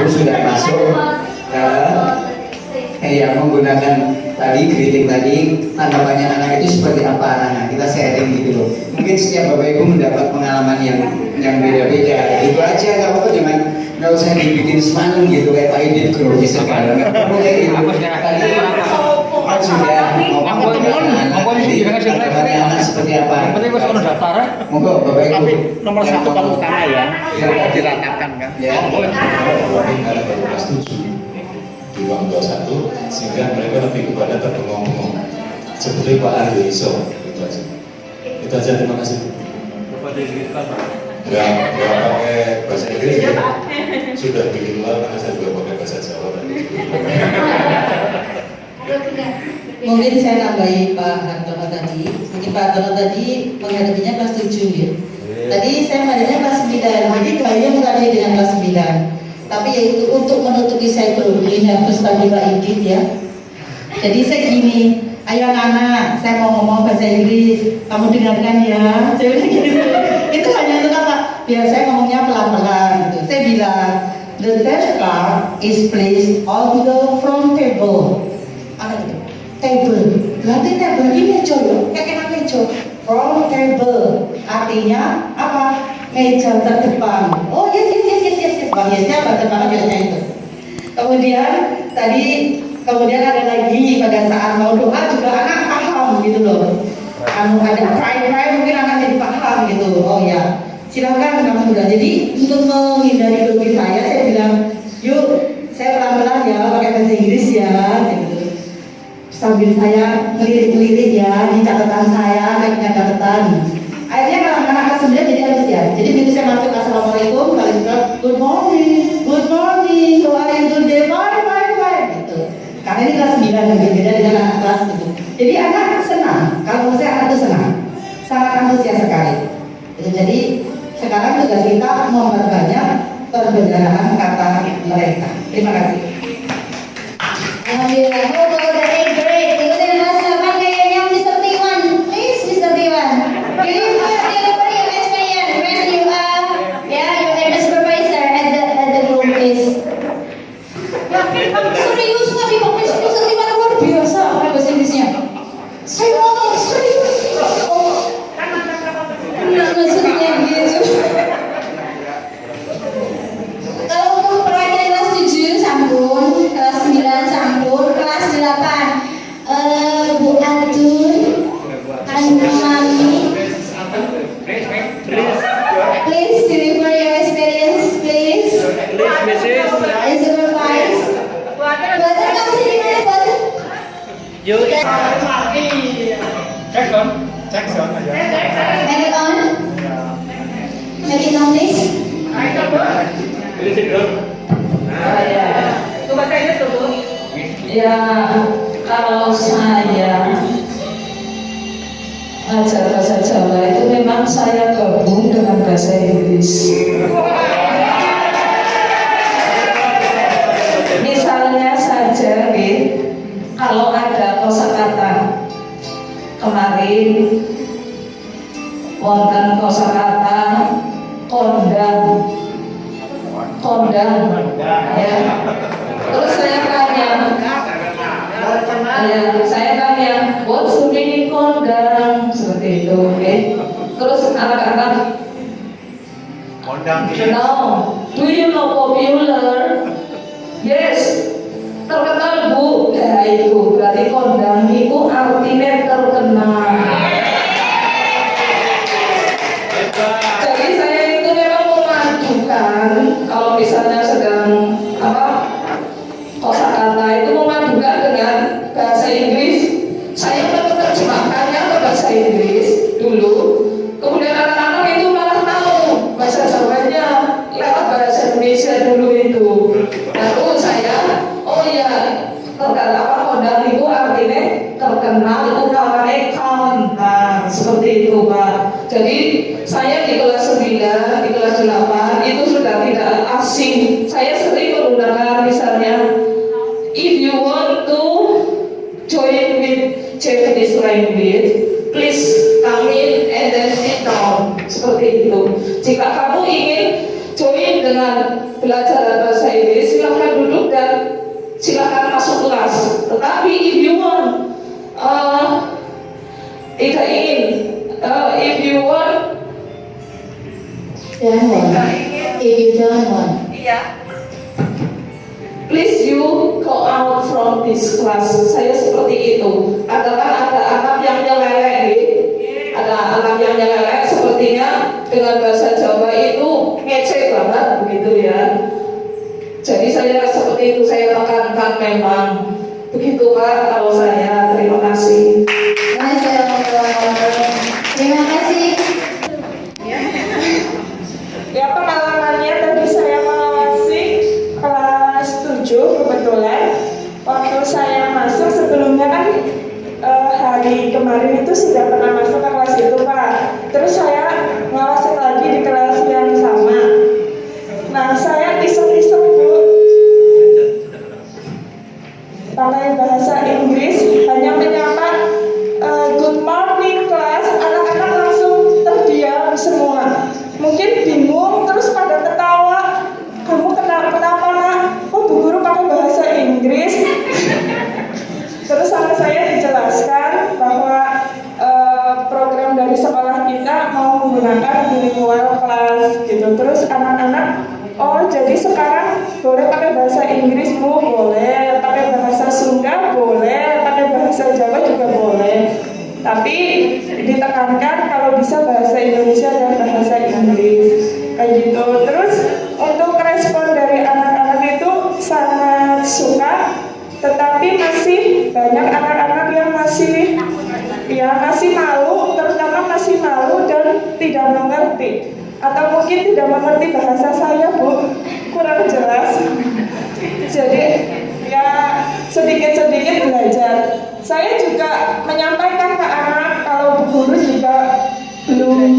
pun sudah masuk yang menggunakan tadi greeting tadi, tanggapannya anak itu seperti apa anak-anak, kita sharing gitu loh. Mungkin setiap bapak ibu mendapat pengalaman yang beda-beda, gitu aja. Nggak apa-apa, jangan nggak usah dibikin semangat gitu kayak Pak Idit grogi sekarang. Nggak perlu kayak gitu. Tadi kan sudah ngomong tanggapannya anak seperti apa. Monggo bapak ibu. Tapi nomor satu paling utama ya, diratakan kan. Ya. Di ruang 21 sehingga mereka lebih kepada terbengong-bengong seperti Pak Aryo Iso. Itu aja, terima kasih. Enggak pakai bahasa Inggris ya, sudah bikin luar karena saya juga pakai bahasa Jawa tadi. Mungkin saya tambahi Pak Hartono tadi. Mungkin Pak Hartono tadi menghadapinya kelas 7 ya. Tadi saya menghadapinya kelas 9, jadi kalian menghadapi dengan kelas 9. Tapi yaitu untuk menutupi saya ini harus tadi Pak Idit ya. Jadi saya gini, ayo anak-anak, saya mau ngomong bahasa Inggris, kamu dengarkan ya. Saya bilang gitu. Itu hanya untuk apa? Biar saya ngomongnya pelan-pelan gitu. Saya bilang, the test card is placed on the front table. Apa itu? Table. Berarti table ini meja ya, kayak meja. Front table. Artinya apa? Meja terdepan. Oh yes. Biasanya pada banget biasanya itu. Kemudian ada lagi pada saat mau doa juga anak paham gitu loh. Ada cry mungkin anak jadi paham gitu. Oh ya, silakan kamu sudah. Jadi untuk menghindari grogi saya bilang, yuk saya pelan-pelan ya pakai bahasa Inggris ya. Gitu. Sambil saya ngelirik-ngelirik ya di catatan saya, kayak catatan. Akhirnya anak-anak kelas 9 jadi harus ya. Jadi begitu saya masuk assalamualaikum, kalian bilang good morning, how are you today, fine gitu. Karena ini kelas 9 berbeda dengan anak kelas 7. Jadi anak senang. Kalau saya anak itu senang, sangat antusias sekali. Jadi sekarang tugas kita memperbanyak perbedaan kata mereka. Terima kasih. Alhamdulillah, great. Ikutin Mas Lapan kayaknya Mr. Tiwan. Please, Mr. Tiwan. Can you deliver your experience when you are the supervisor at the group, please? Serius nggak Pak Mr. Tiwan luar biasa bahasa Inggrisnya. Saya ngomong serius. Nah, maksudnya gitu. Kalau untuk perwakilan kelas 7 sampun, kelas 9 sampun, kelas 8 Bu Adun, Anu Mami, please deliver your experience, please. Please supervise. Buatan kamu sini mana buatan? Check on aja. Make it on. Make it on, please. Ya, kalau saya ngajar bahasa Jawa itu memang saya gabung dengan bahasa Inggris. Misalnya saja, kalau ada kosakata kemarin, wonten kosakata kondang, ya. Terus saya tanya, what's the meaning kondang? Seperti itu, oke? Terus anak-anak, do you know popular? Yes, terkenal Bu. Ya itu berarti kondang itu artinya terkenal. Jadi saya itu memang memadukan, kalau misalnya sedang kosakata itu memadukan dengan bahasa Inggris. Saya menerjemahkannya ke bahasa Inggris dulu, kemudian anak-anak itu malah tahu bahasa Jawanya lewat bahasa Indonesia dulu itu. Lalu saya, oh ya, terkenal kondang itu artinya terkenal, itu kawannya kawan. Nah, seperti itu Pak. Jadi saya di kelas 9, di kelas 8 itu sudah tidak asing. Saya sering menggunakan misalnya, if you want to join with Japanese language, please come in and then sit down. Seperti itu. Jika kamu ingin join dengan belajar bahasa Inggris, Tetapi if you want, tidak ingin, if you want, Don't want. If you don't want. please you go out from this class. Saya seperti itu. Adalah ada anak yang nyelelek, ada anak yang nyelelek, sepertinya dengan bahasa Jawa itu ngece banget begitu ya. Jadi saya seperti itu, saya tekankan memang begitu Pak. Kalau saya terima kasih. Masya Allah. Terima kasih. Ya, pengalamannya tadi saya mengawasi kelas 7 kebetulan. Waktu saya masuk sebelumnya kan hari kemarin itu sudah pernah masuk ke kelas itu Pak. Terus saya ngawasin lagi di kelas yang sama. Nah, saya iseng-iseng Bu, pakai bahasa Inggris, hanya menyapa good morning class, anak-anak langsung terdiam semua. Mungkin bingung, terus pada ketawa. Kamu kenapa nak? Oh, Bu Guru pakai bahasa Inggris. Terus sama saya dijelaskan bahwa program dari sekolah kita mau menggunakan bilingual class gitu. Terus anak-anak, oh jadi sekarang boleh pakai bahasa Inggris Bu? Boleh. Pakai bahasa Sunda? Boleh. Pakai bahasa Jawa juga boleh. Tapi ditekankan kalau bisa bahasa Indonesia dan bahasa Inggris kayak gitu. Terus untuk respon dari anak-anak itu sangat suka, tetapi masih banyak anak-anak yang masih malu, terutama masih malu dan tidak mengerti, atau mungkin tidak mengerti bahasa saya Bu, kurang jelas. Jadi ya sedikit-sedikit belajar. Saya juga menyampaikan ke anak kalau Bu Guru juga belum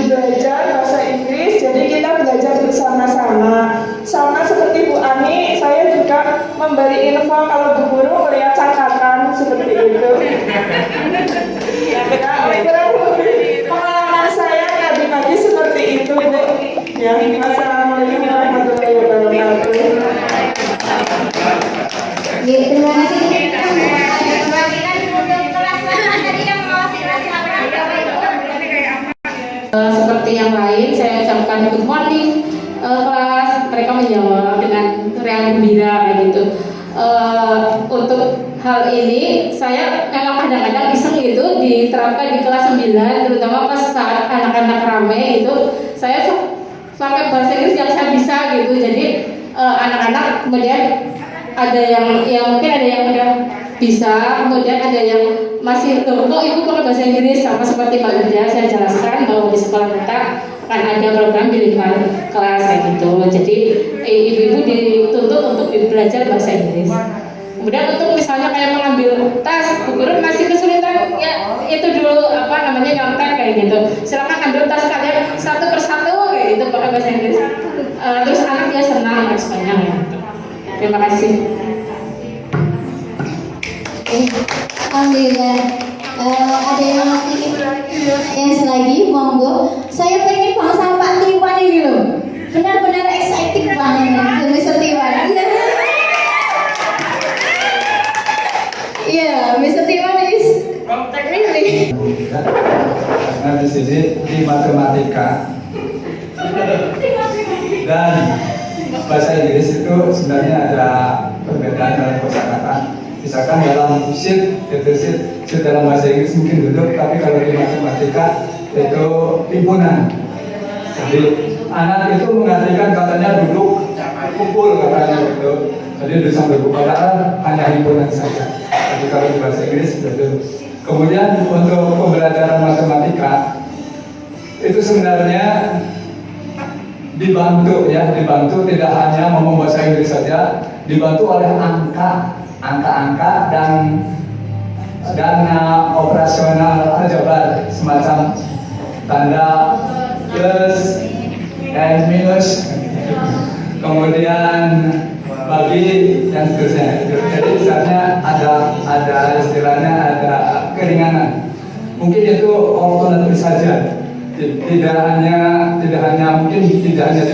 belajar bahasa Inggris, jadi kita belajar bersama-sama. Sama seperti Bu Ani, saya juga memberi info kalau Bu Guru melihat catatan seperti itu. Ya, kurang lebih pengalaman saya tadi seperti itu Bu. Ya, Assalamualaikum warahmatullahi wabarakatuh. Ya, terima kasih. Seperti yang lain, saya ucapkan good morning kelas. Mereka menjawab dengan riang gembira kayak gitu. Untuk hal ini saya memang kadang-kadang iseng gitu diterapkan di kelas 9, terutama pas saat anak-anak ramai itu saya sampai bahasa Inggris yang saya bisa gitu. Jadi anak-anak kemudian ada yang mungkin ada yang udah bisa, kemudian ada yang masih kok ibu pakai bahasa Inggris. Sama seperti Mbak Linda, saya jelaskan bahwa di sekolah kita akan ada program bilingual kelas kayak gitu. Jadi ibu-ibu dituntut untuk belajar bahasa Inggris. Kemudian untuk misalnya kayak mengambil tas, Bu Guru masih kesulitan ya itu dulu nyontek kayak gitu. Silakan ambil tas kalian satu persatu kayak gitu pakai bahasa Inggris. Terus anak dia senang responnya gitu. Terima kasih. Alhamdulillah. Ada yang ingin lagi, monggo. Saya pengen banget sama Pak Tiwan ini loh. Benar-benar excited banget, Mr. Tiwan. Iya, Mr. Tiwan is really. Nah, di sini di matematika dan bahasa Inggris itu sebenarnya ada perbedaan dalam kosakata. Misalkan dalam sheet dalam bahasa Inggris mungkin duduk, tapi kalau di matematika itu himpunan. Jadi anak itu mengartikan katanya duduk, kumpul katanya gitu. Jadi duduk sambil buka, padahal hanya himpunan saja. Jadi kalau di bahasa Inggris duduk. Kemudian untuk pembelajaran matematika itu sebenarnya dibantu tidak hanya ngomong bahasa Inggris saja, dibantu oleh angka-angka dan operasional aljabar semacam tanda plus dan minus, kemudian bagi dan seterusnya. Jadi misalnya ada istilahnya ada keringanan. Mungkin itu alternatif saja. Tidak hanya di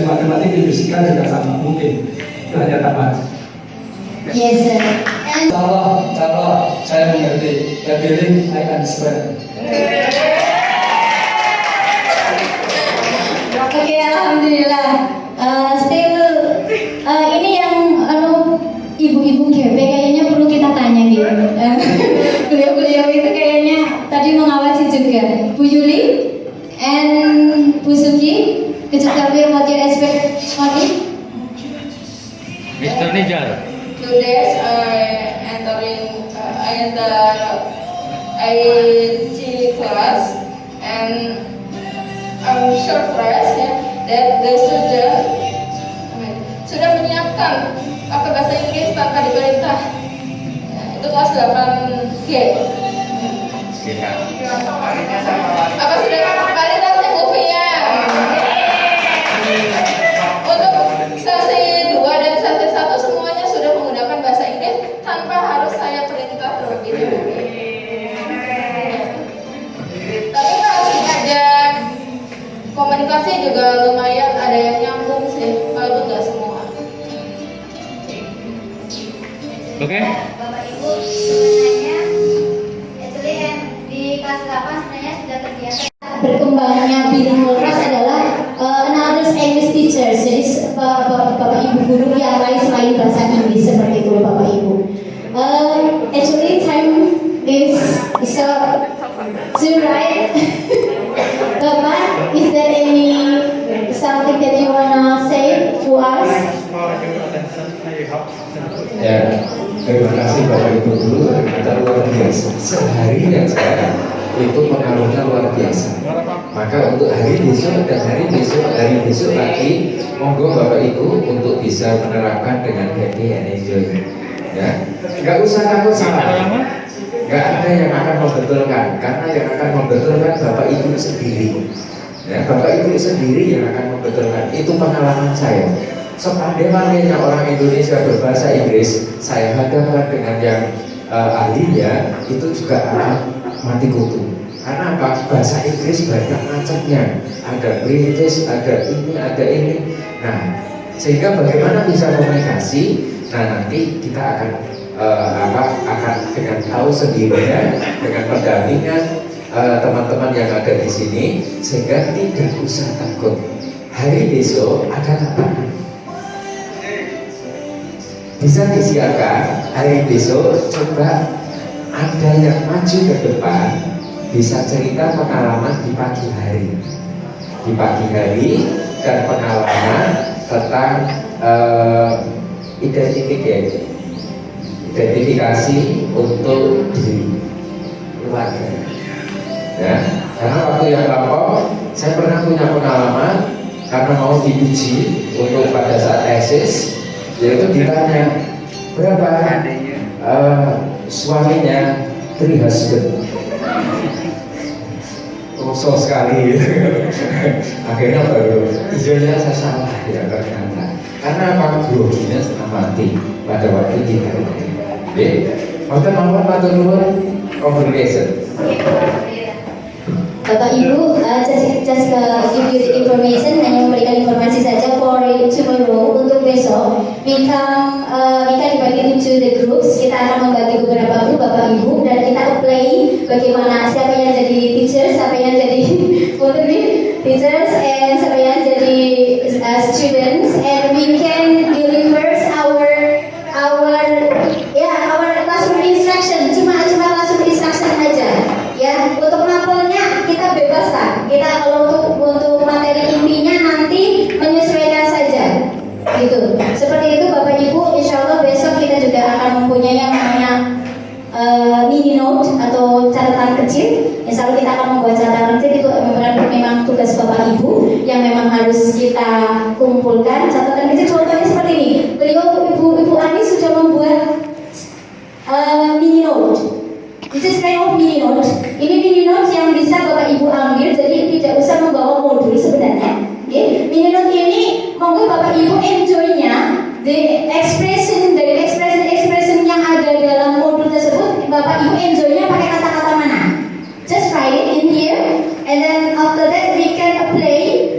matematik, di fisika juga sama mungkin. Itu hanya tambahan. Yes, sir. And Kalau I believe I understand. Oke, alhamdulillah. Ini yang ibu-ibu GP kayaknya perlu kita tanya gitu. Beliau-beliau itu kayaknya tadi mengawasi juga. Bu Yuli and Bu Suki, could you tell me what your expect on it? Mr. Nijar. Today's I enter IT class, and I'm surprised that the student sudah menyiapkan pakai bahasa Inggris tanpa diperintah. Itu kelas 8G. Apa sudah kualitasnya Gofia? Untuk sesi 2 dan sesi 1 semuanya sudah menggunakan bahasa Inggris tanpa harus saya perintah terlebih dahulu. Tapi kalau diajak komunikasi juga lumayan ada yang nyambung sih, walaupun nggak semua. Oke. Bapak Ibu sebenarnya actually di kelas 8 sebenarnya sudah terbiasa berkembangnya bilingual class adalah another English teachers, jadi bapak ibu guru yang lain selain bahasa Inggris seperti itu Bapak Ibu. Actually time is too right. Bapak, is there any something that you wanna say to us? Ya, terima kasih Bapak Ibu Guru, ternyata luar biasa. Sehari saja itu pengaruhnya luar biasa. Maka untuk hari besok dan hari besok lagi, monggo Bapak Ibu untuk bisa menerapkan dengan happy and enjoy. Ya, nggak usah takut salah. Nggak ada yang akan membetulkan, karena yang akan membetulkan Bapak Ibu sendiri. Ya, Bapak Ibu sendiri yang akan membetulkan. Itu pengalaman saya. Sepandai-pandainya orang Indonesia berbahasa Inggris, saya hadapkan dengan yang ahlinya, itu juga akan mati kutu. Karena apa? Bahasa Inggris banyak macamnya. Ada British, ada ini. Nah, sehingga bagaimana bisa komunikasi? Nah, nanti kita akan akan dengan tahu sendirinya, dengan pendampingan teman-teman yang ada di sini, sehingga tidak usah takut. Hari besok akan apa? Bisa disiapkan hari besok. Coba ada yang maju ke depan, bisa cerita pengalaman di pagi hari, dan pengalaman tentang identifikasi untuk diri keluarga. Ya, karena waktu yang lampau saya pernah punya pengalaman karena mau diuji untuk pada saat tesis, yaitu ditanya berapa suaminya, 3 husband. Kosong sekali. Akhirnya baru izinnya saya salah ya ternyata. Karena apa? Groginya setengah mati pada waktu kita. Oke, waktu mawon matur nuwun congregation. Bapak Ibu, just give you the information, hanya memberikan informasi saja for tomorrow. Untuk besok, kita dibagi 7 the groups. Kita akan membagi beberapa grup Bapak Ibu, dan kita play bagaimana siapa yang jadi teachers, siapa yang jadi teachers, and siapa yang jadi students, and we can deliver our classroom instruction. Cuma classroom instruction aja. Ya, untuk mapelnya kita bebas lah. Kita kalau untuk materi intinya nanti menyesuaikan saja, gitu. Seperti itu Bapak Ibu. Insya Allah besok kita juga akan mempunyai yang namanya mini note atau catatan kecil. Insya Allah kita akan membuat catatan kecil. Itu memang tugas Bapak Ibu yang memang harus kita kumpulkan. Catatan kecil contohnya seperti ini. Ibu Ani sudah membuat mini note. This is kind of mini note. Ini mini note yang bisa Bapak Ibu ambil, jadi tidak usah membawa modul sebenarnya. Okay. Mini note ini monggo Bapak Ibu enjoy-nya, the expression yang ada dalam modul tersebut, Bapak Ibu enjoy-nya pakai kata-kata mana? Just write it in here, and then after that we can apply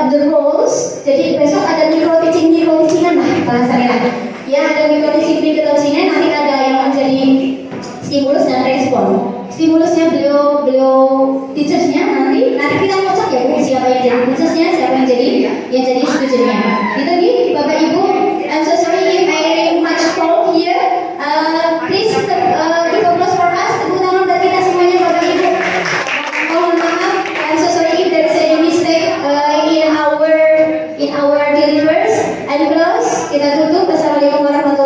the roles. Jadi besok ada mikro teaching-an lah bahasanya lah. Ya, ada mikro teaching nanti ada yang menjadi stimulus dan respon. beliau teachersnya nanti kita ngocok ya Bu, siapa yang jadi teachersnya, siapa yang jadi studentnya. Itu nih Bapak Ibu, I'm so sorry if I much talk here. Please give applause for us, tepuk tangan buat kita semuanya Bapak Ibu. Mohon maaf, I'm so sorry if there is any mistake in our delivers. I'm close. Kita tutup. Wassalamualaikum warahmatullahi wabarakatuh.